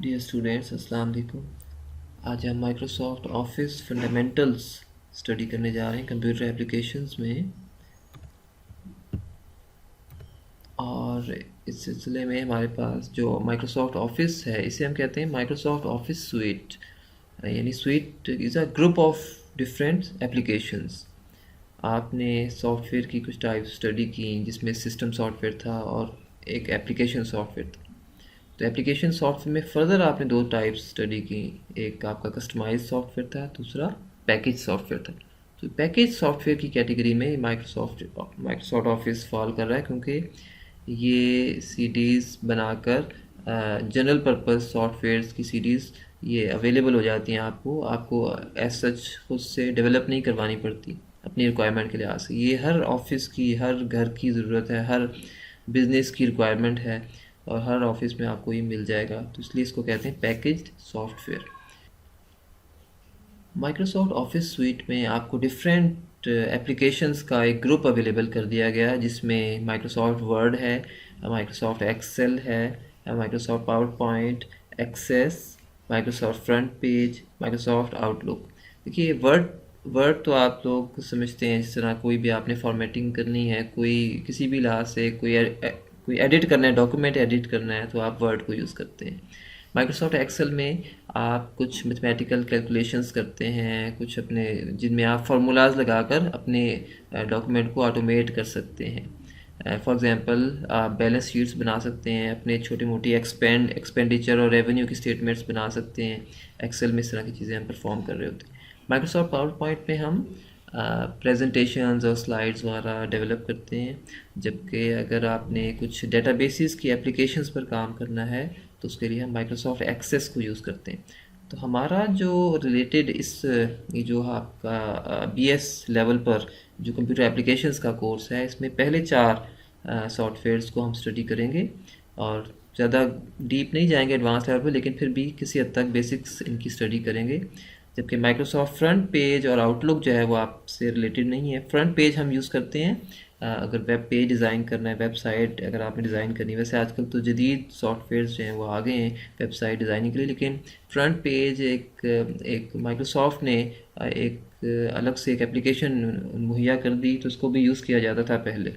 Dear students, अस्सलाम वालेकुम। आज हम माइक्रोसॉफ्ट ऑफिस फंडामेंटल्स स्टडी करने जा रहे हैं कंप्यूटर एप्लीकेशंस में। और इस सिलसिले में हमारे पास जो माइक्रोसॉफ्ट ऑफिस है, इसे हम कहते हैं माइक्रोसॉफ्ट ऑफिस स्वीट। यानी sweet is a group of different applications. आपने सॉफ्टवेयर की कुछ टाइप स्टडी की जिसमें सिस्टम सॉफ्टवेयर था और एक एप्लीकेशन सॉफ्टवेयर था। तो एप्लीकेशन सॉफ्टवेयर में फर्दर आपने दो टाइप्स स्टडी की। एक आपका कस्टमाइज सॉफ्टवेयर था, दूसरा पैकेज सॉफ्टवेयर था। तो पैकेज सॉफ्टवेयर की कैटेगरी में माइक्रोसॉफ्ट ऑफिस फॉल कर रहा है, क्योंकि ये सीडीज़ बनाकर जनरल पर्पस सॉफ्टवेयर्स की सीडीज़ ये अवेलेबल हो जाती हैं। आपको एज सच खुद से डेवलप नहीं करवानी पड़ती अपनी रिक्वायरमेंट के लिहाज से। ये हर ऑफिस की, हर घर की ज़रूरत है, हर बिजनेस की रिक्वायरमेंट है और हर ऑफिस में आपको ये मिल जाएगा। तो इसलिए इसको कहते हैं packaged software. Microsoft office sweet में आपको डिफरेंट एप्लीकेशंस का एक ग्रुप अवेलेबल कर दिया गया है, जिसमें माइक्रोसॉफ्ट वर्ड है, माइक्रोसॉफ्ट एक्सेल है, Microsoft PowerPoint, Access, Microsoft FrontPage, Microsoft Outlook. देखिए वर्ड वर्ड तो आप लोग समझते हैं, जिस तरह कोई भी आपने फॉर्मेटिंग करनी है, कोई किसी भी लिहाज से कोई एडिट करना है, डॉक्यूमेंट एडिट करना है, तो आप वर्ड को यूज़ करते हैं। माइक्रोसॉफ्ट एक्सेल में आप कुछ मैथमेटिकल कैलकुलेशंस करते हैं, कुछ अपने जिनमें आप फार्मूलाज लगाकर अपने डॉक्यूमेंट को ऑटोमेट कर सकते हैं। फॉर एग्जांपल आप बैलेंस शीट्स बना सकते हैं, अपने छोटी मोटी एक्सपेंडिचर और रेवेन्यू की स्टेटमेंट्स बना सकते हैं। एक्सेल में इस तरह की चीज़ें हम परफॉर्म कर रहे होते हैं। माइक्रोसॉफ्ट पावर पॉइंट में हम प्रेजेंटेशंस और स्लाइड्स वगैरह डेवलप करते हैं। जबकि अगर आपने कुछ डेटाबेसेस की एप्लीकेशंस पर काम करना है तो उसके लिए हम माइक्रोसॉफ्ट एक्सेस को यूज़ करते हैं। तो हमारा जो रिलेटेड ये जो आपका बीएस लेवल पर जो कंप्यूटर एप्लीकेशंस का कोर्स है, इसमें पहले चार सॉफ्टवेयर्स को हम स्टडी करेंगे और ज़्यादा डीप नहीं जाएंगे एडवांस लेवल पर, लेकिन फिर भी किसी हद तक बेसिक्स इनकी स्टडी करेंगे। जबकि माइक्रोसॉफ्ट फ्रंट पेज और आउटलुक जो है वो आपसे रिलेटेड नहीं है। फ्रंट पेज हम यूज़ करते हैं अगर वेब पेज डिज़ाइन करना है, वेबसाइट अगर आपने डिज़ाइन करनी है। वैसे आजकल तो जदीद सॉफ्टवेयर्स जो हैं वो आ गए हैं वेबसाइट डिज़ाइनिंग के लिए, लेकिन फ्रंट पेज एक माइक्रोसॉफ्ट ने एक अलग से एक एप्लीकेशन मुहैया कर दी, तो उसको भी यूज़ किया जाता था पहले,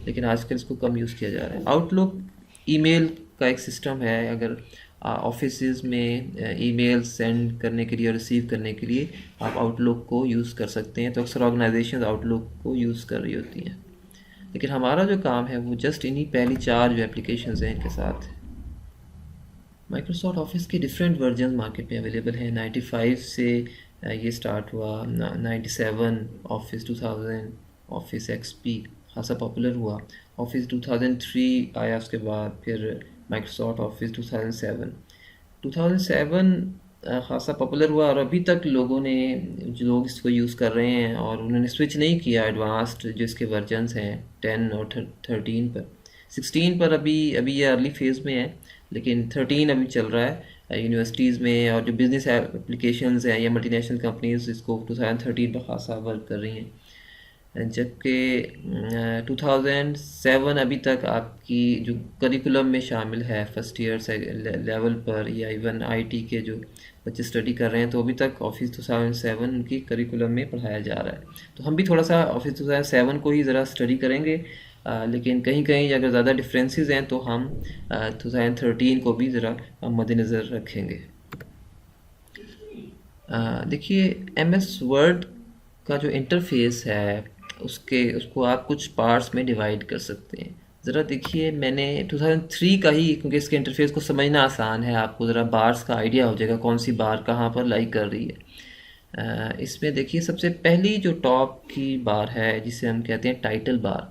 लेकिन आजकल इसको कम यूज़ किया जा रहा है। आउटलुक ईमेल का एक सिस्टम है। अगर ऑफिस में ईमेल सेंड करने के लिए और रिसीव करने के लिए आप आउटलुक को यूज़ कर सकते हैं, तो अक्सर ऑर्गेनाइजेशन आउटलुक को यूज़ कर रही होती हैं। लेकिन हमारा जो काम है वो जस्ट इन्हीं पहली चार जो एप्लीकेशंस हैं इनके साथ। माइक्रोसॉफ्ट ऑफिस के डिफरेंट वर्जन मार्केट में अवेलेबल हैं। 95 से ये स्टार्ट हुआ, 97 ऑफिस 2000, ऑफिस एक्सपी खासा पॉपुलर हुआ, ऑफिस 2003 आया उसके बाद, फिर माइक्रोसॉफ्ट ऑफिस 2007। 2007 खासा पॉपुलर हुआ और अभी तक जो लोग इसको यूज़ कर रहे हैं और उन्होंने स्विच नहीं किया एडवांस्ड जो इसके वर्जन्स हैं 10 और 13 पर। 16 पर अभी अभी ये अर्ली फेज़ में है, लेकिन 13 अभी चल रहा है यूनिवर्सिटीज़ में, और जो बिज़नेस एप्लीकेशंस हैं या मल्टीनेशनल कंपनीज इसको 2013 पर खासा वर्क कर रही हैं। जबकि 2007 अभी तक आपकी जो करिकुलम में शामिल है फर्स्ट ईयर से लेवल पर, या इवन आईटी के जो बच्चे स्टडी कर रहे हैं, तो अभी तक ऑफिस 2007 उनकी करिकुलम में पढ़ाया जा रहा है। तो हम भी थोड़ा सा ऑफिस 2007 को ही ज़रा स्टडी करेंगे, लेकिन कहीं कहीं अगर ज़्यादा डिफरेंसेस हैं तो हम 2013 को भी ज़रा मद्देनज़र रखेंगे। देखिए एम एस वर्ड का जो इंटरफेस है उसको आप कुछ पार्ट्स में डिवाइड कर सकते हैं। ज़रा देखिए, मैंने 2003 का ही, क्योंकि इसके इंटरफेस को समझना आसान है, आपको ज़रा बार्स का आइडिया हो जाएगा कौन सी बार कहाँ पर लाई कर रही है। इसमें देखिए सबसे पहली जो टॉप की बार है जिसे हम कहते हैं टाइटल बार।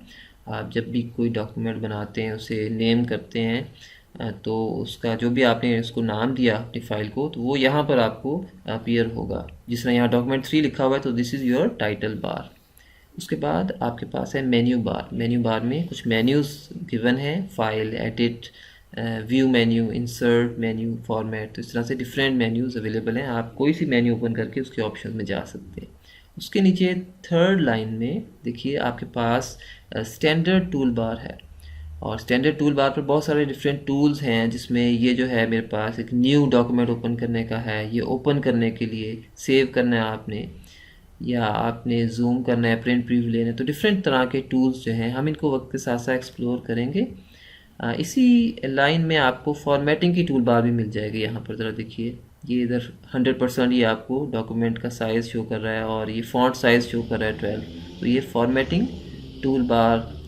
आप जब भी कोई डॉक्यूमेंट बनाते हैं, उसे नेम करते हैं, तो उसका जो भी आपने उसको नाम दिया अपनी फ़ाइल को, तो वो यहाँ पर आपको अपीयर होगा। जिस तरह यहाँ डॉक्यूमेंट 3 लिखा हुआ है, तो this is your title bar. उसके बाद आपके पास है मेन्यू बार। मेन्यू बार में कुछ मेन्यूज़ गिवन हैं, file, edit, view menu, insert menu, format. तो इस तरह से डिफरेंट मेन्यूज़ अवेलेबल हैं। आप कोई सी मेन्यू ओपन करके उसके ऑप्शन में जा सकते हैं। उसके नीचे थर्ड लाइन में देखिए आपके पास स्टैंडर्ड टूल बार है। और स्टैंडर्ड टूल बार पर बहुत सारे डिफरेंट टूल्स हैं, जिसमें ये जो है मेरे पास एक न्यू डॉक्यूमेंट ओपन करने का है। ये ओपन करने के लिए सेव करना है आपने, या आपने जूम करना है, प्रिंट प्रीव्यू लेना है। तो डिफरेंट तरह के टूल्स जो हैं हम इनको वक्त के साथ साथ एक्सप्लोर करेंगे। इसी लाइन में आपको फॉर्मेटिंग की टूल बार भी मिल जाएगी। यहाँ पर ज़रा देखिए, ये इधर 100% ये आपको डॉक्यूमेंट का साइज़ शो कर रहा है और ये फॉन्ट साइज़ शो कर रहा है 12। तो ये फॉर्मेटिंग टूल बार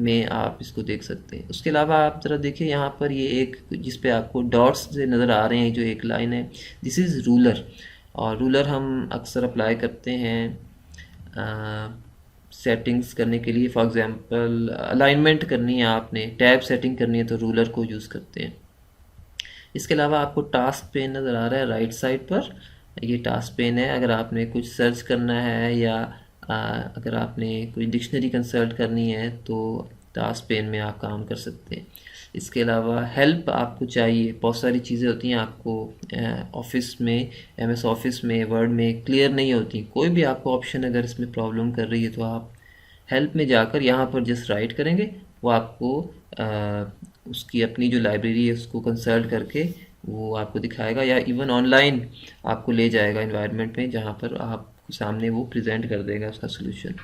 में आप इसको देख सकते हैं। उसके अलावा आप ज़रा देखिए, यहाँ पर ये एक जिस पे आपको डॉट्स से नज़र आ रहे हैं, जो एक लाइन है, दिस इज़ रूलर। और रूलर हम अक्सर अप्लाई करते हैं सेटिंग्स करने के लिए। फॉर एग्ज़ाम्पल अलाइनमेंट करनी है, आपने टैब सेटिंग करनी है, तो रूलर को यूज़ करते हैं। इसके अलावा आपको टास्क पेन नज़र आ रहा है राइट साइड पर, ये टास्क पेन है। अगर आपने कुछ सर्च करना है या अगर आपने कोई डिक्शनरी कंसल्ट करनी है तो टास्क पेन में आप काम कर सकते हैं। इसके अलावा हेल्प आपको चाहिए, बहुत सारी चीज़ें होती हैं आपको ऑफिस में, एमएस ऑफिस में, वर्ड में क्लियर नहीं होती। कोई भी आपको ऑप्शन अगर इसमें प्रॉब्लम कर रही है तो आप हेल्प में जाकर यहाँ पर जस्ट राइट करेंगे, वो आपको उसकी अपनी जो लाइब्रेरी है उसको कंसल्ट करके वो आपको दिखाएगा, या इवन ऑनलाइन आपको ले जाएगा इन्वायरमेंट में, जहाँ पर आपको सामने वो प्रेजेंट कर देगा उसका सोल्यूशन।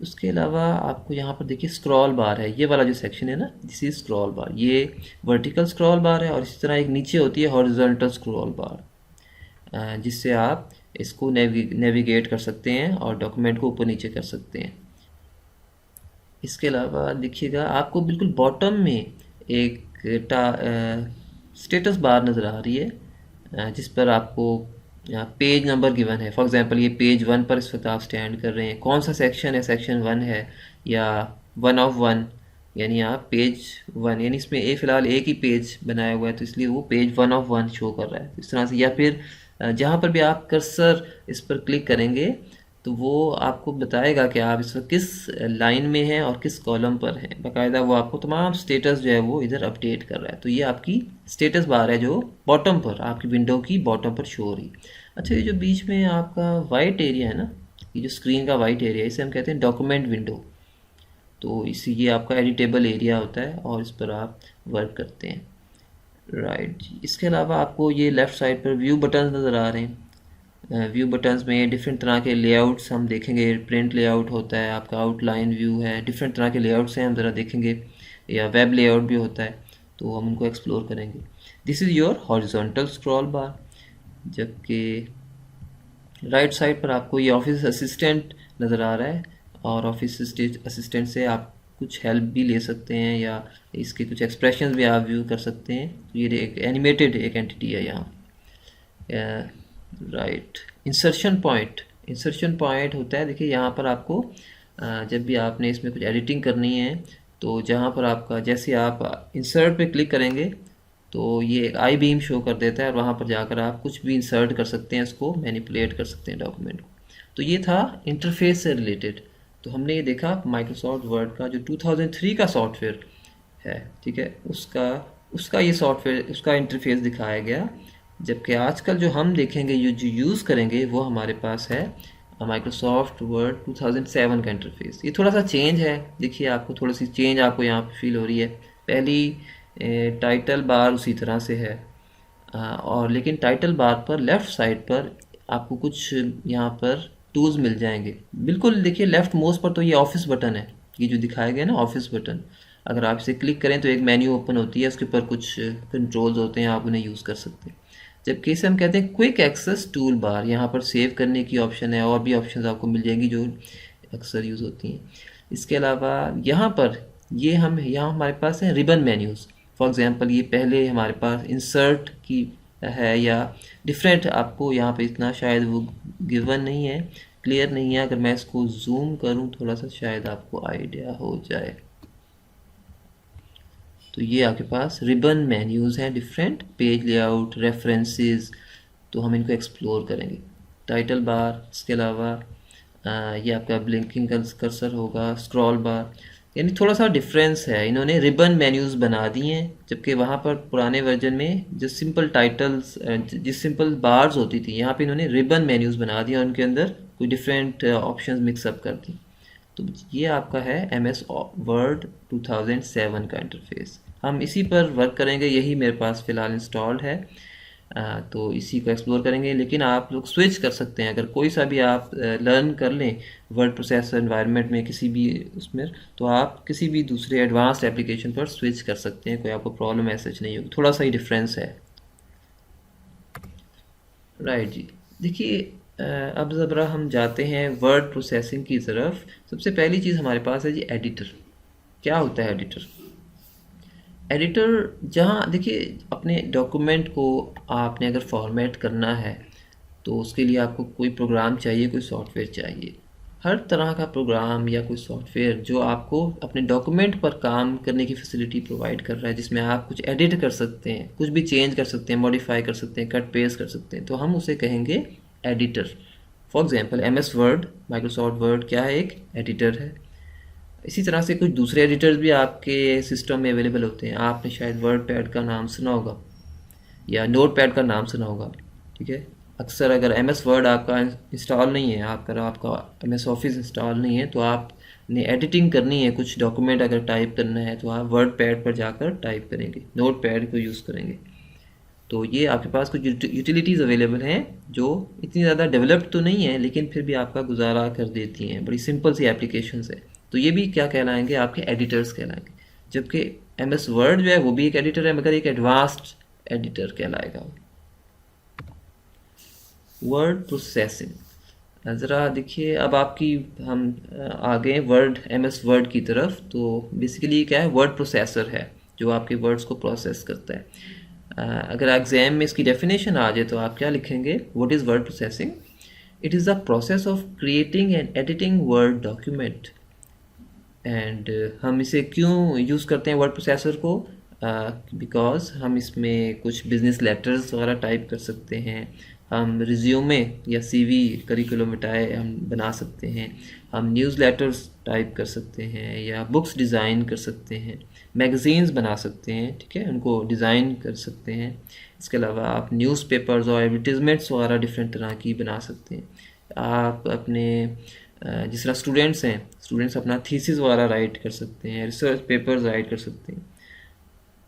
उसके अलावा आपको यहाँ पर देखिए स्क्रॉल बार है, ये वाला जो सेक्शन है ना, दिस इज स्क्रॉल बार। ये वर्टिकल स्क्रॉल बार है और इसी तरह एक नीचे होती है हॉरिजॉन्टल स्क्रॉल बार, जिससे आप इसको नेविगेट कर सकते हैं और डॉक्यूमेंट को ऊपर नीचे कर सकते हैं। इसके अलावा देखिएगा, आपको बिल्कुल बॉटम में एक स्टेटस बार नज़र आ रही है, जिस पर आपको पेज नंबर गिवन है। फॉर एग्जांपल ये पेज 1 पर इस वक्त आप स्टैंड कर रहे हैं, कौन सा सेक्शन है, सेक्शन 1 है या 1 ऑफ 1, यानी आप पेज 1, यानी इसमें फ़िलहाल एक ही पेज बनाया हुआ है तो इसलिए वो पेज 1 ऑफ 1 शो कर रहा है इस तरह से। या फिर जहाँ पर भी आप कर्सर इस पर क्लिक करेंगे तो वो आपको बताएगा कि आप इस वक्त किस लाइन में हैं और किस कॉलम पर हैं। बाकायदा वो आपको तमाम स्टेटस जो है वो इधर अपडेट कर रहा है। तो ये आपकी स्टेटस बार है जो बॉटम पर, आपकी विंडो की बॉटम पर शो हो रही। अच्छा, ये जो बीच में आपका वाइट एरिया है ना, ये जो स्क्रीन का वाइट एरिया है, इसे हम कहते हैं डॉक्यूमेंट विंडो। तो इसी ये आपका एडिटेबल एरिया होता है और इस पर आप वर्क करते हैं। राइट, इसके अलावा आपको ये लेफ़्ट साइड पर व्यू बटन नज़र आ रहे हैं। व्यू बटन्स में डिफरेंट तरह के लेआउट्स हम देखेंगे। प्रिंट लेआउट होता है, आपका आउटलाइन व्यू है, डिफरेंट तरह के लेआउट्स हैं, हम ज़रा देखेंगे, या वेब लेआउट भी होता है, तो हम उनको एक्सप्लोर करेंगे। This is your horizontal scroll बार। जबकि राइट साइड पर आपको ये ऑफिस असिस्टेंट नज़र आ रहा है, और ऑफिस असिस्टेंट से आप कुछ हेल्प भी ले सकते हैं या इसके कुछ एक्सप्रेशंस भी आप व्यू कर सकते हैं। तो ये एक एनिमेटेड एक एंटिटी है यहाँ। राइट, इंसर्शन पॉइंट होता है, देखिए यहाँ पर आपको जब भी आपने इसमें कुछ एडिटिंग करनी है तो जहाँ पर आपका, जैसे आप इंसर्ट पे क्लिक करेंगे तो ये एक आई बीम शो कर देता है और वहाँ पर जाकर आप कुछ भी इंसर्ट कर सकते हैं, इसको मैनिपुलेट कर सकते हैं डॉक्यूमेंट को। तो ये था इंटरफेस से रिलेटेड। तो हमने ये देखा माइक्रोसॉफ्ट वर्ड का जो 2003 का सॉफ्टवेयर है, ठीक है, उसका ये सॉफ्टवेयर, उसका इंटरफेस दिखाया गया। जबकि आजकल जो हम देखेंगे, जो यूज़ करेंगे, वो हमारे पास है माइक्रोसॉफ्ट वर्ड 2007 का इंटरफेस। ये थोड़ा सा चेंज है, देखिए आपको थोड़ी सी चेंज आपको यहाँ पे फील हो रही है। पहली टाइटल बार उसी तरह से है, और लेकिन टाइटल बार पर लेफ़्ट साइड पर आपको कुछ यहाँ पर टूल्स मिल जाएंगे। बिल्कुल देखिए लेफ़्ट मोस्ट पर तो ये ऑफिस बटन है, ये जो दिखाया गया ना ऑफिस बटन, अगर आप इसे क्लिक करें तो एक मेन्यू ओपन होती है, उसके ऊपर कुछ कंट्रोल्स होते हैं, आप उन्हें यूज़ कर सकते हैं। जबकि इसे हम कहते हैं क्विक एक्सेस टूल बार। यहाँ पर सेव करने की ऑप्शन है और भी ऑप्शंस आपको मिल जाएंगी जो अक्सर यूज़ होती हैं। इसके अलावा यहाँ पर यहाँ हमारे पास है रिबन मेन्यूज़। फॉर एग्जांपल ये पहले हमारे पास इंसर्ट की है या डिफरेंट, आपको यहाँ पे इतना शायद वो गिवन नहीं है, क्लियर नहीं है। अगर मैं इसको जूम करूँ थोड़ा सा, शायद आपको आइडिया हो जाए। तो ये आपके पास रिबन मेन्यूज़ हैं, डिफरेंट पेज लेआउट, रेफरेंसेस, तो हम इनको एक्सप्लोर करेंगे। टाइटल बार, इसके अलावा ये आपका ब्लिंकिंग कर्सर होगा, स्क्रॉल बार, यानी थोड़ा सा डिफरेंस है। इन्होंने रिबन मेन्यूज़ बना दिए हैं, जबकि वहाँ पर पुराने वर्जन में जो सिंपल टाइटल्स, जिस सिंपल बार्स होती थी, यहाँ पे इन्होंने रिबन मेन्यूज़ बना दिया, उनके अंदर कोई डिफरेंट ऑप्शंस मिक्सअप कर दी। तो ये आपका है MS वर्ड 2007 का इंटरफेस। हम इसी पर वर्क करेंगे, यही मेरे पास फ़िलहाल इंस्टॉल्ड है। तो इसी को एक्सप्लोर करेंगे, लेकिन आप लोग स्विच कर सकते हैं। अगर कोई सा भी आप लर्न कर लें वर्ड प्रोसेसर एनवायरनमेंट में किसी भी उसमें, तो आप किसी भी दूसरे एडवांस्ड एप्लीकेशन पर स्विच कर सकते हैं, कोई आपको प्रॉब्लम ऐसा नहीं होगी। थोड़ा सा ही डिफरेंस है। राइट जी। देखिए, अब ज़रा हम जाते हैं वर्ड प्रोसेसिंग की तरफ। सबसे पहली चीज़ हमारे पास है जी एडिटर। क्या होता है एडिटर? एडिटर, जहाँ देखिए अपने डॉक्यूमेंट को आपने अगर फॉर्मेट करना है तो उसके लिए आपको कोई प्रोग्राम चाहिए, कोई सॉफ्टवेयर चाहिए। हर तरह का प्रोग्राम या कोई सॉफ्टवेयर जो आपको अपने डॉक्यूमेंट पर काम करने की फैसिलिटी प्रोवाइड कर रहा है, जिसमें आप कुछ एडिट कर सकते हैं, कुछ भी चेंज कर सकते हैं, मॉडिफाई कर सकते हैं, कट पेस्ट कर सकते हैं, तो हम उसे कहेंगे editor. For example MS word, Microsoft word क्या है? एक एडिटर है। इसी तरह से कुछ दूसरे एडिटर्स भी आपके सिस्टम में अवेलेबल होते हैं। आपने शायद वर्ड पैड का नाम सुना होगा या नोट पैड का नाम सुना होगा, ठीक है। अक्सर अगर MS वर्ड आपका इंस्टॉल नहीं है, आपका MS ऑफिस इंस्टॉल नहीं है, तो आपने एडिटिंग करनी है, कुछ डॉक्यूमेंट अगर टाइप करना है, तो आप वर्ड पैड पर जाकर टाइप करेंगे, नोट पैड को यूज़ करेंगे। तो ये आपके पास कुछ यूटिलिटीज़ अवेलेबल हैं जो इतनी ज़्यादा डेवलप्ड तो नहीं है, लेकिन फिर भी आपका गुजारा कर देती हैं। बड़ी सिंपल सी एप्लीकेशंस है। तो ये भी क्या कहलाएंगे? आपके एडिटर्स कहलाएंगे। जबकि MS वर्ड जो है वो भी एक एडिटर है, मगर एक एडवांस्ड एडिटर कहलाएगा। वर्ड प्रोसेसिंग, ज़रा देखिए, अब आपकी हम आ गए वर्ड MS वर्ड की तरफ। तो बेसिकली क्या है? वर्ड प्रोसेसर है जो आपके वर्ड्स को प्रोसेस करता है। अगर एग्जाम में इसकी डेफिनेशन आ जाए तो आप क्या लिखेंगे? What is word processing? It is the process of creating and editing word document. And हम इसे क्यों यूज़ करते हैं वर्ड प्रोसेसर को? बिकॉज हम इसमें कुछ बिजनेस लेटर्स वगैरह टाइप कर सकते हैं, हम रिज्यूमे या CV करिकुलम मिटाए हम बना सकते हैं, हम न्यूज़ लेटर्स टाइप कर सकते हैं, या बुक्स डिज़ाइन कर सकते हैं, मैगज़ीन्स बना सकते हैं, ठीक है, उनको डिज़ाइन कर सकते हैं। इसके अलावा आप न्यूज़पेपर्स और एडवर्टीज़मेंट्स वगैरह डिफरेंट तरह की बना सकते हैं। आप अपने जिस तरह स्टूडेंट्स अपना थीसिस वगैरह राइट कर सकते हैं, रिसर्च पेपर्स राइट कर सकते हैं।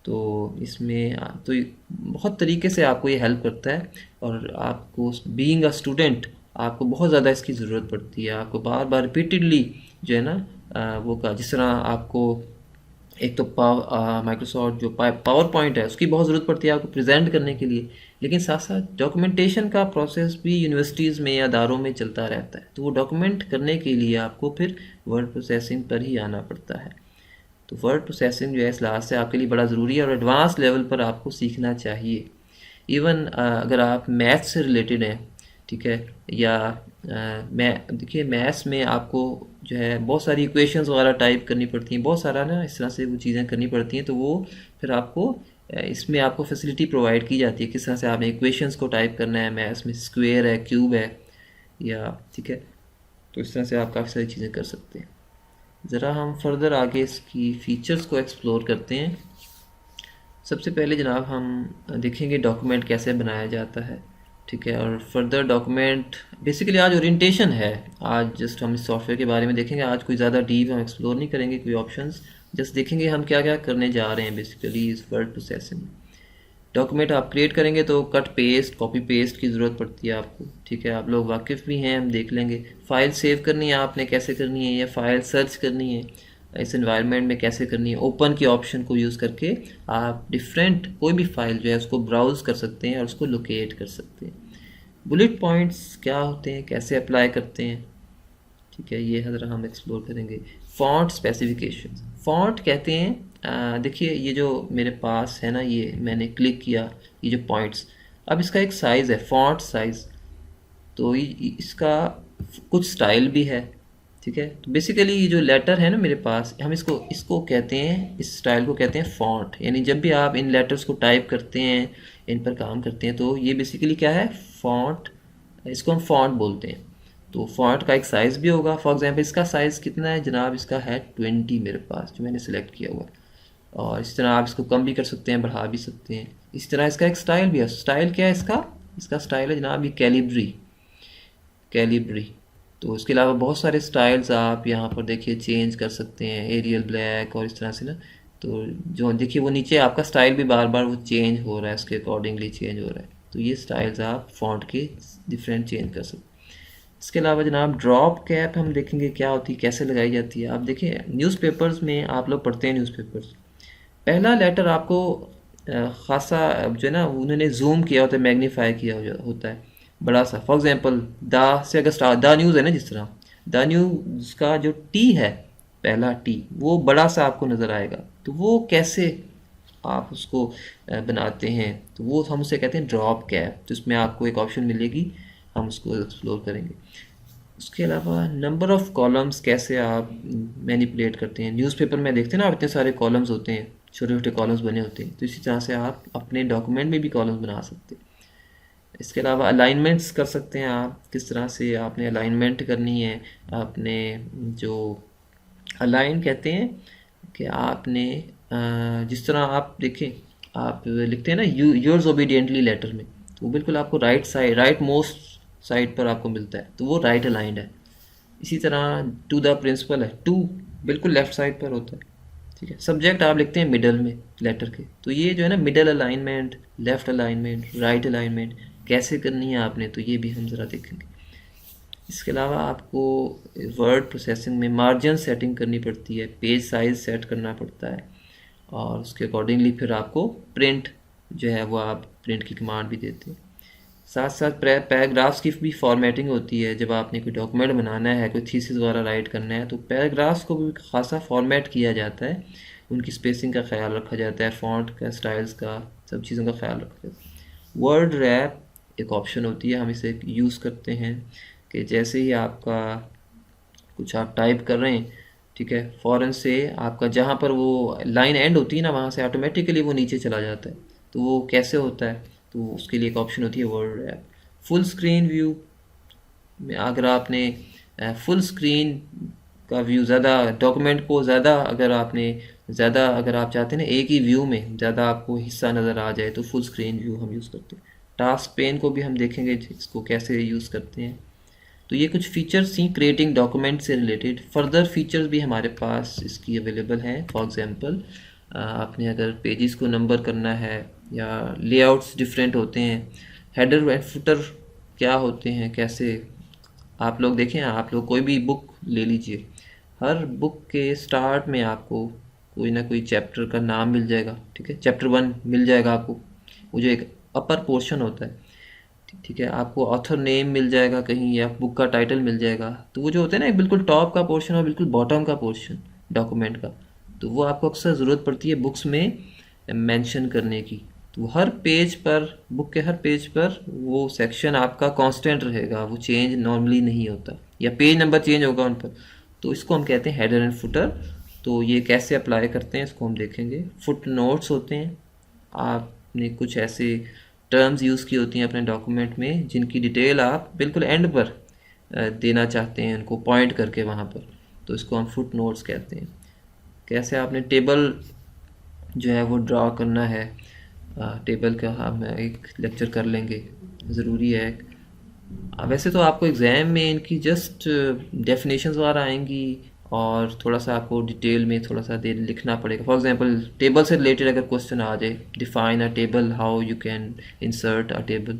तो इसमें तो बहुत तरीके से आपको ये हेल्प करता है। और आपको बीइंग अ स्टूडेंट आपको बहुत ज़्यादा इसकी ज़रूरत पड़ती है। आपको बार बार रिपीटेडली जो है ना, वो का जिस तरह आपको एक तो माइक्रोसॉफ्ट जो पावर पॉइंट है उसकी बहुत ज़रूरत पड़ती है आपको प्रेजेंट करने के लिए, लेकिन साथ साथ डॉक्यूमेंटेशन का प्रोसेस भी यूनिवर्सिटीज़ में या अदारों में चलता रहता है। तो वो डॉक्यूमेंट करने के लिए आपको फिर वर्ड प्रोसेसिंग पर ही आना पड़ता है। तो वर्ड प्रोसेसिंग जो है इस लिहाज से आपके लिए बड़ा ज़रूरी है और एडवांस लेवल पर आपको सीखना चाहिए। इवन अगर आप मैथ से रिलेटेड हैं, ठीक है, या मैं देखिए मैथ्स में आपको जो है बहुत सारी इक्वेशंस वगैरह टाइप करनी पड़ती हैं, बहुत सारा ना इस तरह से वो चीज़ें करनी पड़ती हैं। तो वो फिर आपको इसमें आपको फैसिलिटी प्रोवाइड की जाती है किस तरह से आपने इक्वेशंस को टाइप करना है। मैथ्स में स्क्वायर है, क्यूब है, या ठीक है, तो इस तरह से आप काफ़ी सारी चीज़ें कर सकते हैं। ज़रा हम फर्दर आगे इसकी फ़ीचर्स को एक्सप्लोर करते हैं। सबसे पहले जनाब हम देखेंगे डॉक्यूमेंट कैसे बनाया जाता है, ठीक है, और फर्दर डॉक्यूमेंट बेसिकली आज ओरिएंटेशन है। आज जस्ट हम इस सॉफ्टवेयर के बारे में देखेंगे। आज कोई ज़्यादा डीप हम एक्सप्लोर नहीं करेंगे कोई ऑप्शंस, जस्ट देखेंगे हम क्या क्या करने जा रहे हैं बेसिकली इस वर्ड प्रोसेसिंग में। डॉक्यूमेंट आप क्रिएट करेंगे तो कट पेस्ट, कॉपी पेस्ट की ज़रूरत पड़ती है आपको, ठीक है, आप लोग वाकिफ़ भी हैं, हम देख लेंगे। फ़ाइल सेव करनी है आपने कैसे करनी है, या फाइल सर्च करनी है इस एनवायरनमेंट में कैसे करनी है। ओपन के ऑप्शन को यूज़ करके आप डिफरेंट कोई भी फाइल जो है उसको ब्राउज़ कर सकते हैं और उसको लोकेट कर सकते हैं। बुलेट पॉइंट्स क्या होते हैं, कैसे अप्लाई करते हैं, ठीक है, ये ज़रा हम एक्सप्लोर करेंगे। फ़ॉन्ट स्पेसिफिकेशन, फ़ॉन्ट कहते हैं, देखिए ये जो मेरे पास है ना, ये मैंने क्लिक किया, ये जो पॉइंट्स, अब इसका एक साइज़ है फ़ॉन्ट साइज़। तो इसका कुछ स्टाइल भी है, ठीक है। तो बेसिकली ये जो लेटर है ना मेरे पास, हम इसको कहते हैं, इस स्टाइल को कहते हैं फ़ॉन्ट। यानी जब भी आप इन लेटर्स को टाइप करते हैं, इन पर काम करते हैं, तो ये बेसिकली क्या है? फ़ॉन्ट। इसको हम फ़ॉन्ट बोलते हैं। तो फ़ॉन्ट का एक साइज़ भी होगा। फॉर एग्जांपल इसका साइज़ कितना है जनाब? इसका है 20 मेरे पास, जो मैंने सेलेक्ट किया हुआ। और इस तरह आप इसको कम भी कर सकते हैं, बढ़ा भी सकते हैं। इस तरह इसका एक स्टाइल भी है। स्टाइल क्या है इसका? इसका स्टाइल है जनाब ये कैलिब्री। तो इसके अलावा बहुत सारे स्टाइल्स आप यहाँ पर देखिए चेंज कर सकते हैं, एरियल ब्लैक और इस तरह से ना। तो जो देखिए वो नीचे आपका स्टाइल भी बार बार वो चेंज हो रहा है, उसके अकॉर्डिंगली चेंज हो रहा है। तो ये स्टाइल्स आप फ़ॉन्ट के डिफरेंट चेंज कर सकते हैं। इसके अलावा जनाब ड्रॉप कैप हम देखेंगे क्या होती है, कैसे लगाई जाती है। आप देखिए न्यूज़पेपर्स में आप लोग पढ़ते हैं न्यूज़पेपर्स, पहला लेटर आपको खासा जो है ना उन्होंने जूम किया होता है, मैग्नीफाई किया होता है बड़ा सा। फॉर एग्जांपल द से अगर स्टार्ट द न्यूज़ है ना, जिस तरह द न्यूज़ का जो टी है, पहला टी वो बड़ा सा आपको नज़र आएगा। तो वो कैसे आप उसको बनाते हैं, तो वो हम उसे कहते हैं ड्रॉप कैप। तो इसमें आपको एक ऑप्शन मिलेगी, हम उसको एक्सप्लोर करेंगे। उसके अलावा नंबर ऑफ़ कॉलम्स कैसे आप मैनिपुलेट करते हैं। न्यूज़पेपर में देखते हैं ना आप, इतने सारे कॉलम्स होते हैं, छोटे छोटे कॉलम्स बने होते हैं। तो इसी तरह से आप अपने डॉक्यूमेंट में भी कॉलम्स बना सकते हैं। इसके अलावा अलाइनमेंट्स कर सकते हैं आप, किस तरह से आपने अलाइनमेंट करनी है। आपने जो अलाइन कहते हैं कि आपने जिस तरह आप देखें, आप लिखते हैं ना योर्स ओबीडियंटली लेटर में, तो वो बिल्कुल आपको right side, right most side पर आपको मिलता है, तो वो राइट अलाइंड है। इसी तरह टू द प्रिंसिपल है, टू बिल्कुल लेफ्ट साइड पर होता है। ठीक है, सब्जेक्ट आप लिखते हैं मिडल में लेटर के, तो ये जो है ना middle alignment, left alignment, right alignment कैसे करनी है आपने, तो ये भी हम ज़रा देखेंगे। इसके अलावा आपको वर्ड प्रोसेसिंग में मार्जिन सेटिंग करनी पड़ती है, पेज साइज सेट करना पड़ता है, और उसके अकॉर्डिंगली फिर आपको प्रिंट जो है वो आप प्रिंट की कमांड भी देते हैं। साथ साथ पैराग्राफ्स की भी फॉर्मेटिंग होती है। जब आपने कोई डॉक्यूमेंट बनाना है, कोई थीसिस वगैरह राइट करना है, तो पैराग्राफ्स को भी खासा फॉर्मेट किया जाता है, उनकी स्पेसिंग का ख्याल रखा जाता है, फ़ॉन्ट का, स्टाइल्स का, सब चीज़ों का ख्याल रखा जाता है। वर्ड रैप एक ऑप्शन होती है, हम इसे यूज़ करते हैं कि जैसे ही आपका कुछ आप टाइप कर रहे हैं, ठीक है, फ़ौरन से आपका जहाँ पर वो लाइन एंड होती है ना, वहाँ से ऑटोमेटिकली वो नीचे चला जाता है। तो वो कैसे होता है, तो उसके लिए एक ऑप्शन होती है word rap. Full screen view में अगर आपने फुल स्क्रीन का व्यू, ज़्यादा डॉक्यूमेंट को ज़्यादा अगर आपने ज़्यादा अगर आप चाहते हैं ना एक ही व्यू में ज़्यादा आपको हिस्सा नज़र आ जाए, तो फुल स्क्रीन व्यू हम यूज़ करते हैं। टास्क पेन को भी हम देखेंगे इसको कैसे यूज़ करते हैं। तो ये कुछ फीचर्स थी क्रिएटिंग डॉक्यूमेंट से रिलेटेड। फर्दर फीचर्स भी हमारे पास इसकी अवेलेबल हैं। फॉर एग्जांपल आपने अगर पेजेस को नंबर करना है, या लेआउट्स डिफरेंट होते हैं, हेडर एंड फुटर क्या होते हैं, कैसे आप लोग देखें, आप लोग कोई भी बुक ले लीजिए, हर बुक के स्टार्ट में आपको कोई ना कोई चैप्टर का नाम मिल जाएगा। ठीक है, चैप्टर 1 मिल जाएगा आपको, वो जो एक अपर पोर्शन होता है। ठीक है, आपको ऑथर नेम मिल जाएगा कहीं, या बुक का टाइटल मिल जाएगा। तो वो जो होता है ना, एक बिल्कुल टॉप का पोर्शन और बिल्कुल बॉटम का पोर्शन डॉक्यूमेंट का, तो वो आपको अक्सर ज़रूरत पड़ती है बुक्स में मेंशन करने की। तो हर पेज पर, बुक के हर पेज पर वो सेक्शन आपका कांस्टेंट रहेगा, वो चेंज नॉर्मली नहीं होता, या पेज नंबर चेंज होगा उन पर। तो इसको हम कहते हैं हेडर एंड फुटर। तो ये कैसे अप्लाई करते हैं इसको हम देखेंगे। फुट नोट्स होते हैं, आपने कुछ ऐसे टर्म्स यूज़ की होती हैं अपने डॉक्यूमेंट में जिनकी डिटेल आप बिल्कुल एंड पर देना चाहते हैं, उनको पॉइंट करके वहाँ पर, तो इसको हम फुट नोट्स कहते हैं। कैसे आपने टेबल जो है वो ड्रा करना है, टेबल का हम एक लेक्चर कर लेंगे, ज़रूरी है। वैसे तो आपको एग्ज़ाम में इनकी जस्ट डेफिनेशंस वगैरह आएंगी, और थोड़ा सा आपको डिटेल में थोड़ा सा दे लिखना पड़ेगा। फॉर एग्जांपल टेबल से रिलेटेड अगर क्वेश्चन आ जाए, define a table, how you can insert a table,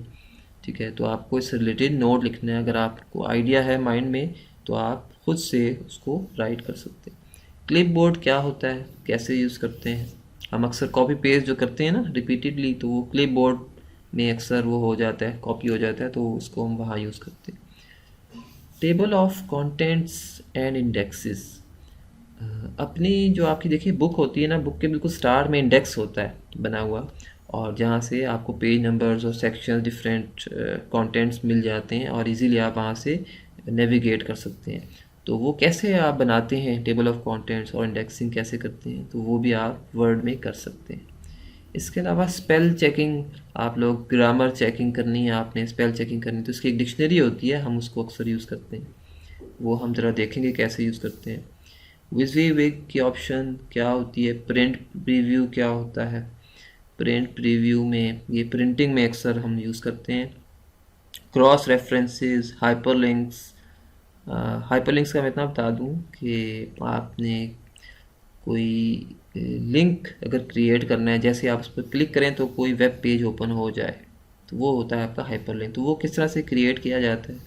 ठीक है, तो आपको इससे रिलेटेड नोट लिखना है। अगर आपको आइडिया है माइंड में, तो आप खुद से उसको राइट कर सकते हैं। क्लिपबोर्ड क्या होता है, कैसे यूज़ करते हैं। हम अक्सर कॉपी पेस्ट जो करते हैं ना रिपीटेडली, तो वो क्लिपबोर्ड में अक्सर वो हो जाता है, कॉपी हो जाता है, तो उसको हम वहाँ यूज़ करते हैं। Table of contents and indexes, अपनी जो आपकी देखिए बुक होती है ना, बुक के बिल्कुल स्टार्ट में इंडेक्स होता है बना हुआ, और जहाँ से आपको पेज नंबर्स और सेक्शन डिफरेंट कंटेंट्स मिल जाते हैं, और इजीली आप वहाँ से नेविगेट कर सकते हैं। तो वो कैसे आप बनाते हैं टेबल ऑफ कंटेंट्स और इंडेक्सिंग कैसे करते हैं, तो वो भी आप वर्ड में कर सकते हैं। इसके अलावा स्पेल चेकिंग, आप लोग ग्रामर चेकिंग करनी है, आपने स्पेल चेकिंग करनी है, तो इसकी एक डिक्शनरी होती है, हम उसको अक्सर यूज़ करते हैं, वो हम ज़रा देखेंगे कैसे यूज़ करते हैं। विज़िविग की ऑप्शन क्या होती है, प्रिंट प्रीव्यू क्या होता है। प्रिंट प्रीव्यू में ये प्रिंटिंग में अक्सर हम यूज़ करते हैं। क्रॉस रेफरेंसेस, हाइपरलिंक्स, हाइपरलिंक्स का मैं इतना बता दूं कि आपने कोई लिंक अगर क्रिएट करना है, जैसे आप उस पर क्लिक करें तो कोई वेब पेज ओपन हो जाए, तो वो होता है आपका हाइपरलिंक। तो वो किस तरह से क्रिएट किया जाता है,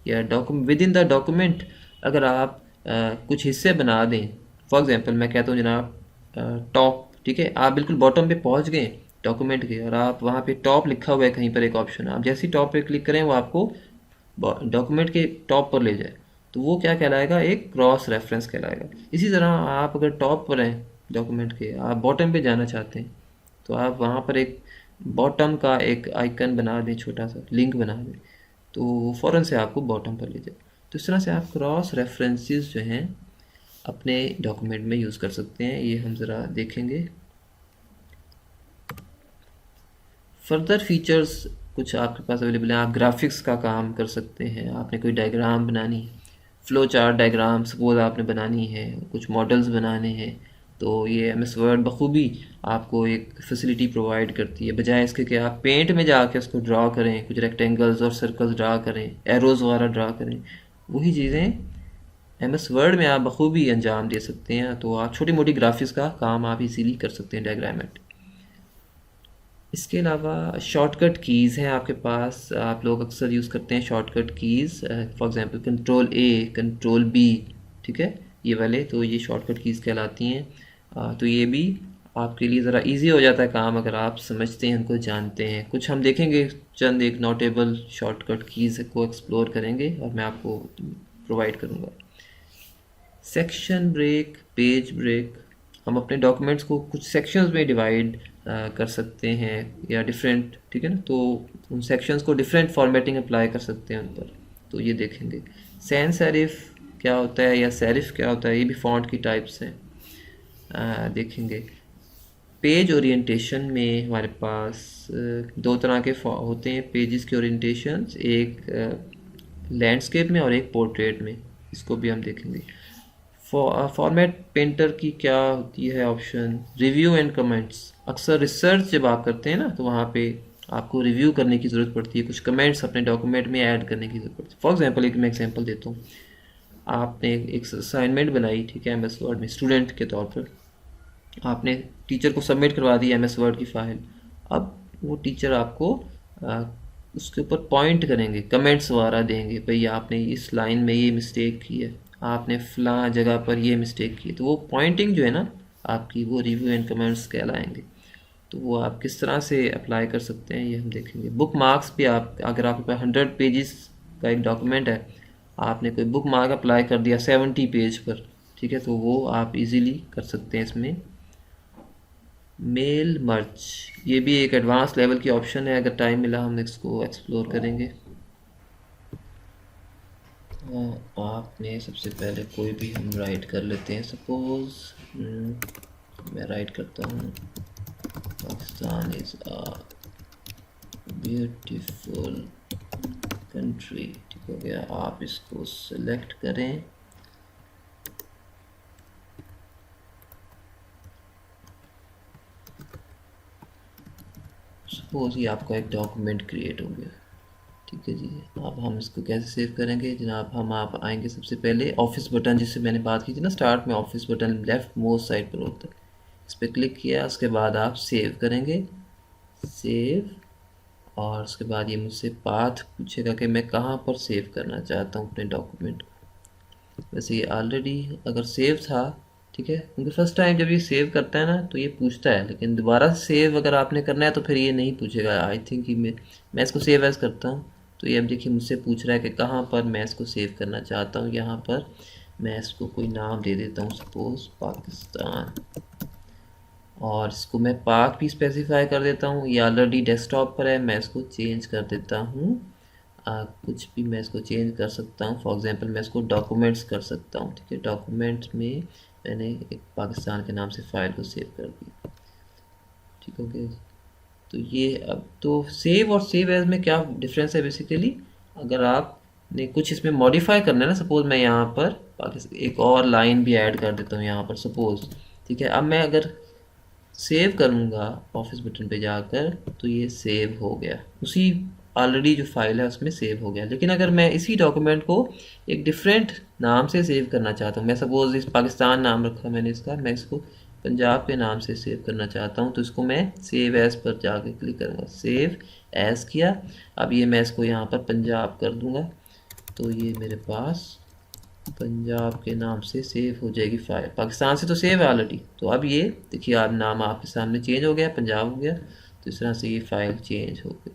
या document with in the document अगर आप कुछ हिस्से बना दें। फॉर एग्जांपल मैं कहता हूँ जनाब टॉप, ठीक है, आप बिल्कुल बॉटम पे पहुँच गए डॉक्यूमेंट के, और आप वहाँ पे टॉप लिखा हुआ है कहीं पर एक ऑप्शन, आप जैसे ही टॉप पे क्लिक करें वो आपको डॉक्यूमेंट के टॉप पर ले जाए, तो वो क्या कहलाएगा, एक क्रॉस रेफरेंस कहलाएगा। इसी तरह आप अगर टॉप पर हैं डॉक्यूमेंट के, आप बॉटम पे जाना चाहते हैं, तो आप वहाँ पर एक बॉटम का एक आइकन बना दें, छोटा सा लिंक बना दें, तो वो फ़ौरन से आपको बॉटम पर ले जाए। तो इस तरह से आप क्रॉस रेफरेंसेस जो हैं अपने डॉक्यूमेंट में यूज़ कर सकते हैं। ये हम ज़रा देखेंगे। फर्दर फीचर्स कुछ आपके पास अवेलेबल हैं। आप ग्राफिक्स का काम कर सकते हैं, आपने कोई डायग्राम बनानी है, फ्लो चार्ट डायग्राम सपोज आपने बनानी है, कुछ मॉडल्स बनाने हैं, तो ये एम एस वर्ड बखूबी आपको एक फैसिलिटी प्रोवाइड करती है, बजाय इसके कि आप पेंट में जाके उसको ड्रा करें, कुछ रेक्टेंगल्स और सर्कल्स ड्रा करें, एरोज़ वगैरह ड्रा करें। वही चीज़ें एम एस वर्ड में आप बखूबी अंजाम दे सकते हैं। तो आप छोटी मोटी ग्राफिक्स का काम आप इजीली कर सकते हैं डायग्रामेट। इसके अलावा शॉर्टकट कीज़ हैं आपके पास, आप लोग अक्सर यूज़ करते हैं shortcut keys, for example control A, control B, ठीक है, ये वाले, तो ये शॉर्टकट कीज़ कहलाती हैं। तो ये भी आपके लिए ज़रा इजी हो जाता है काम अगर आप समझते हैं, उनको जानते हैं। कुछ हम देखेंगे, चंद एक नोटेबल शॉर्टकट कीज़ को एक्सप्लोर करेंगे और मैं आपको प्रोवाइड करूँगा। सेक्शन ब्रेक, पेज ब्रेक, हम अपने डॉक्यूमेंट्स को कुछ सेक्शंस में डिवाइड कर सकते हैं या डिफरेंट, ठीक है ना, तो उन सेक्शंस को डिफरेंट फॉर्मेटिंग अप्लाई कर सकते हैं उन पर, तो ये देखेंगे। सैन सेरिफ क्या होता है या सेरिफ क्या होता है, ये भी फॉन्ट की टाइप्स हैं, देखेंगे। पेज ओरिएंटेशन में हमारे पास दो तरह के होते हैं पेजेस के ओरिएंटेशंस, एक लैंडस्केप में और एक पोर्ट्रेट में, इसको भी हम देखेंगे। फॉर्मेट पेंटर की क्या होती है ऑप्शन, रिव्यू एंड कमेंट्स। अक्सर रिसर्च जब आप करते हैं ना, तो वहाँ पे आपको रिव्यू करने की ज़रूरत पड़ती है, कुछ कमेंट्स अपने डॉक्यूमेंट में ऐड करने की ज़रूरत पड़ती है। फॉर एग्जांपल एक मैं एग्जांपल देता हूँ, आपने एक असाइनमेंट बनाई, ठीक है, एम एस वर्ड में स्टूडेंट के तौर पर, आपने टीचर को सबमिट करवा दी एम एस वर्ड की फ़ाइल। अब वो टीचर आपको उसके ऊपर पॉइंट करेंगे, कमेंट्स वगैरह देंगे, भाई आपने इस लाइन में ये मिस्टेक की है, आपने फ़लाँ जगह पर ये मिस्टेक की है, तो वो पॉइंटिंग जो है ना आपकी, वो रिव्यू एंड कमेंट्स कहलाएंगे। तो वो आप किस तरह से अप्लाई कर सकते हैं ये हम देखेंगे। बुक मार्क्स भी, आप अगर आपके पास 100 पेजेस का एक डॉक्यूमेंट है, आपने कोई बुक मार्क अप्लाई कर दिया 70 पेज पर, ठीक है, तो वो आप इजीली कर सकते हैं इसमें। मेल मर्ज, ये भी एक एडवांस लेवल की ऑप्शन है, अगर टाइम मिला हम इसको एक्सप्लोर करेंगे। आपने सबसे पहले कोई भी हम राइट कर लेते हैं, सपोज मैं राइट करता हूँ Pakistan is a beautiful country, ठीक हो गया। आप इसको सेलेक्ट करें, सपोज ये आपका एक डॉक्यूमेंट क्रिएट हो गया, ठीक है जी। अब हम इसको कैसे सेव करेंगे जनाब, हम आप आएंगे सबसे पहले ऑफिस बटन, जिससे मैंने बात की थी ना स्टार्ट में, office button left most side पर होता है, इस पर क्लिक किया, उसके बाद आप सेव करेंगे, सेव, और उसके बाद ये मुझसे पाथ पूछेगा कि मैं कहाँ पर सेव करना चाहता हूँ अपने डॉक्यूमेंट को। वैसे ये ऑलरेडी अगर सेव था, ठीक है, क्योंकि फर्स्ट टाइम जब ये सेव करता है ना तो ये पूछता है, लेकिन दोबारा सेव अगर आपने करना है तो फिर ये नहीं पूछेगा। आई थिंक कि मैं इसको सेव एज करता हूँ, तो ये अब देखिए मुझसे पूछ रहा है कि कहाँ पर मैं इसको सेव करना चाहता हूँ। यहाँ पर मैं इसको कोई नाम दे देता हूँ, सपोज पाकिस्तान, और इसको मैं पाथ भी स्पेसिफाई कर देता हूँ। ये ऑलरेडी डेस्कटॉप पर है, मैं इसको चेंज कर देता हूँ, कुछ भी मैं इसको चेंज कर सकता हूँ। फॉर एग्जांपल मैं इसको डॉक्यूमेंट्स कर सकता हूँ, ठीक है, डॉक्यूमेंट्स में मैंने एक पाकिस्तान के नाम से फ़ाइल को सेव कर दिया, ठीक हो गया। तो ये अब तो सेव और सेव एज में क्या डिफरेंस है, बेसिकली अगर आपने कुछ इसमें मॉडिफाई करना है ना, सपोज मैं यहाँ पर एक और लाइन भी ऐड कर देता हूँ यहाँ पर सपोज, ठीक है। अब मैं अगर सेव करूँगा ऑफिस बटन पे जाकर, तो ये सेव हो गया, उसी ऑलरेडी जो फाइल है उसमें सेव हो गया। लेकिन अगर मैं इसी डॉक्यूमेंट को एक डिफरेंट नाम से सेव करना चाहता हूँ, मैं सपोज इस पाकिस्तान नाम रखा मैंने इसका, मैं इसको पंजाब के नाम से सेव करना चाहता हूँ, तो इसको मैं सेव एज़ पर जाके क्लिक करूँगा, सेव एज़ किया। अब ये मैं इसको यहाँ पर पंजाब कर दूँगा, तो ये मेरे पास पंजाब के नाम से सेव हो जाएगी फाइल। पाकिस्तान से तो सेव है ऑलरेडी, तो अब ये देखिए आप नाम आपके सामने चेंज हो गया, पंजाब हो गया। तो इस तरह से ये फाइल चेंज हो गई।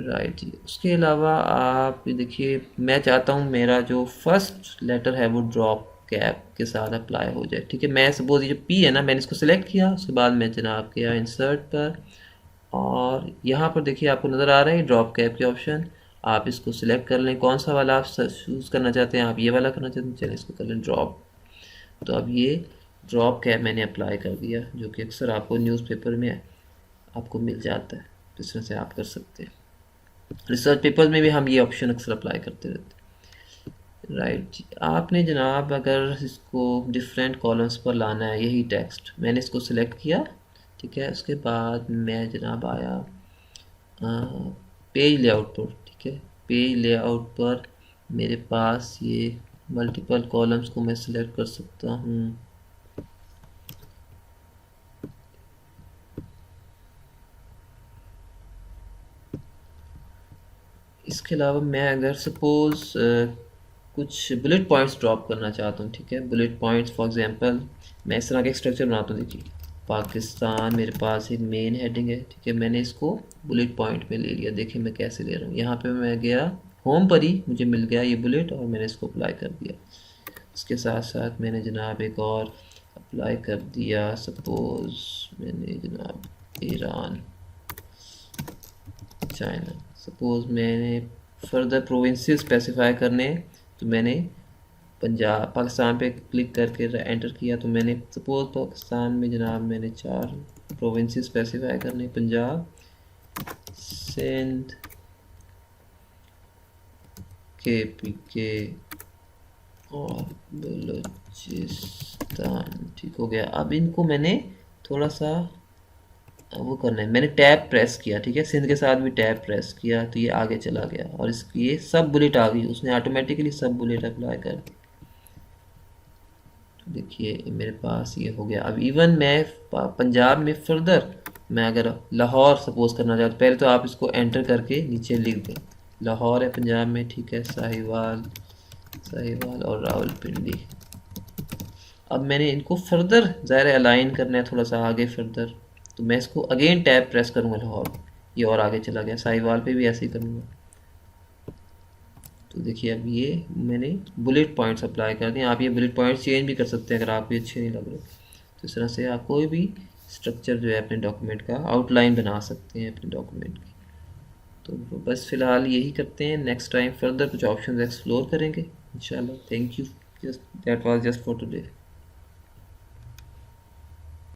राइट जी। उसके अलावा आप देखिए, मैं चाहता हूँ मेरा जो फर्स्ट लेटर है वो ड्रॉप कैप के साथ अप्लाई हो जाए। ठीक है, मैं सपोज ये जो पी है ना, मैंने इसको सिलेक्ट किया, उसके बाद मैं जनाब गया इंसर्ट पर, और यहाँ पर देखिए आपको नज़र आ रहा है ड्रॉप कैप के ऑप्शन। आप इसको सिलेक्ट कर लें, कौन सा वाला आप चूज़ करना चाहते हैं, आप ये वाला करना चाहते हैं, चलिए इसको कर लें ड्रॉप। तो अब ये ड्रॉप कैप मैंने अप्लाई कर दिया, जो कि अक्सर आपको न्यूज़पेपर में आपको मिल जाता है। तो इस तरह से आप कर सकते हैं। रिसर्च पेपर्स में भी हम ये ऑप्शन अक्सर अप्लाई करते रहते हैं। राइट जी। आपने जनाब अगर इसको डिफरेंट कॉलम्स पर लाना है, यही टेक्स्ट मैंने इसको सिलेक्ट किया, ठीक है। उसके बाद मैं जनाब आया पेज लेआउट पर, ठीक है। पेज लेआउट पर मेरे पास ये मल्टीपल कॉलम्स को मैं सिलेक्ट कर सकता हूँ। इसके अलावा मैं अगर सपोज़ कुछ बुलेट पॉइंट्स ड्रॉप करना चाहता हूँ, ठीक है। बुलेट पॉइंट्स फॉर एग्जांपल मैं इस तरह का एक स्ट्रक्चर बनाता हूँ। देखिए पाकिस्तान मेरे पास एक मेन हेडिंग है, ठीक है। मैंने इसको बुलेट पॉइंट में ले लिया। देखिए मैं कैसे ले रहा हूँ, यहाँ पे मैं गया होम पर ही मुझे मिल गया ये बुलेट, और मैंने इसको अप्लाई कर दिया। इसके साथ साथ मैंने जनाब एक और अप्लाई कर दिया, सपोज़ मैंने जनाब ईरान, चाइना, सपोज़ मैंने फर्दर प्रोविंसेस स्पेसिफाई करने, तो मैंने पंजाब पाकिस्तान पे क्लिक करके एंटर किया। तो मैंने सपोज़ पाकिस्तान में जनाब मैंने 4 प्रोविंसेस स्पेसिफाई करने, पंजाब, सिंध, के और बलूचिस्तान। ठीक हो गया। अब इनको मैंने थोड़ा सा वो करना है, मैंने टैब प्रेस किया, ठीक है। सिंध के साथ भी टैब प्रेस किया, तो ये आगे चला गया, और इसकी ये सब बुलेट आ गई, उसने ऑटोमेटिकली सब बुलेट अप्लाई कर दी। तो देखिए मेरे पास ये हो गया। अब इवन मैं पंजाब में फर्दर मैं अगर लाहौर सपोज करना चाहता हूँ, पहले तो आप इसको एंटर करके नीचे लिख दें, लाहौर है पंजाब में, ठीक है। साहिवाल और रावलपिंडी। अब मैंने इनको फर्दर ज़ाहिर अलाइन करना है थोड़ा सा आगे फर्दर, तो मैं इसको अगेन टैब प्रेस करूँगा लाहौर, ये और आगे चला गया। साहिवाल पे भी ऐसे ही करूँगा। तो देखिए अब ये मैंने बुलेट पॉइंट्स अप्लाई कर दिए। आप ये बुलेट पॉइंट्स चेंज भी कर सकते हैं अगर आपको अच्छे नहीं लग रहे। तो इस तरह से आप कोई भी स्ट्रक्चर जो है अपने डॉक्यूमेंट का आउटलाइन बना सकते हैं अपने डॉक्यूमेंट की। तो बस फ़िलहाल यही करते हैं, नेक्स्ट टाइम फर्दर कुछ ऑप्शन एक्सप्लोर करेंगे इंशाल्लाह। Thank you, just that was just for today.